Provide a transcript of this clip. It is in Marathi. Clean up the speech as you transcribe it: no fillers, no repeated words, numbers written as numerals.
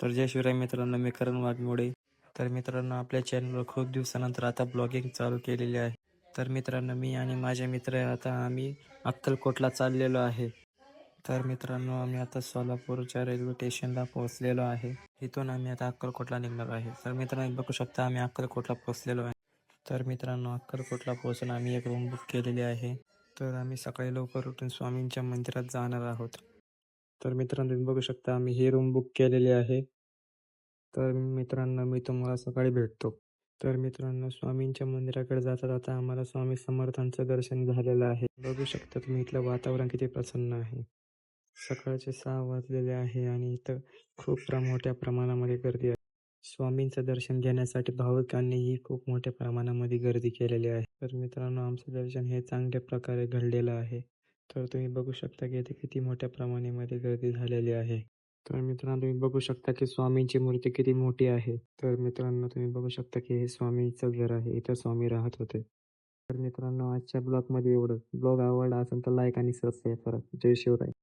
तर जय शिवराय मित्रांनो, मी करण वाघमोडे. तर मित्रांनो, आपल्या चॅनलवर खूप दिवसानंतर आता ब्लॉगिंग चालू केलेली आहे. तर मित्रांनो, मी आणि माझे मित्र आता आम्ही अक्कलकोटला चाललेलो आहे. तर मित्रांनो, आम्ही आता सोलापूरच्या रेल्वे स्टेशनला पोहोचलेलो आहे. इथून आम्ही आता अक्कलकोटला निघणार आहे. तर मित्रांनो, बघू शकता आम्ही अक्कलकोटला पोहोचलेलो आहे. तर मित्रांनो, अक्कलकोटला पोहोचून आम्ही एक रूम बुक केलेली आहे. तर आम्ही सकाळी लवकर उठून स्वामींच्या मंदिरात जाणार आहोत. तर मित्रांनो, तुम्ही बघू शकता आम्ही ही रूम बुक केलेली आहे. तर मित्रांनो, मी तुम्हाला सकाळी भेटतो. तर मित्रांनो, स्वामींच्या मंदिराकडे जाता जाता आम्हाला स्वामी समर्थांचं दर्शन झालेलं आहे. बघू शकता तुम्ही इथलं वातावरण किती प्रसन्न आहे. सकाळचे 6 वाजलेले आहे आणि इथं खूप मोठ्या प्रमाणामध्ये गर्दी आहे. स्वामींचं दर्शन घेण्यासाठी भाविकांनीही खूप मोठ्या प्रमाणामध्ये गर्दी केलेली आहे. तर मित्रांनो, आमचं दर्शन हे चांगल्या प्रकारे घडलेलं आहे. तर तुम्ही बघू शकता की इथे किती मोठ्या प्रमाणामध्ये गर्दी झालेली आहे. तर मित्रांनो, तुम्ही बघू शकता की स्वामींची मूर्ती किती मोठी आहे. तर मित्रांनो, तुम्ही बघू शकता की हे स्वामींचं घर आहे. इथं स्वामी राहत होते. तर मित्रांनो, आजच्या ब्लॉगमध्ये एवढंच. ब्लॉग आवडला असेल तर लाईक आणि सबस्क्राईब करा. जय शिवराय.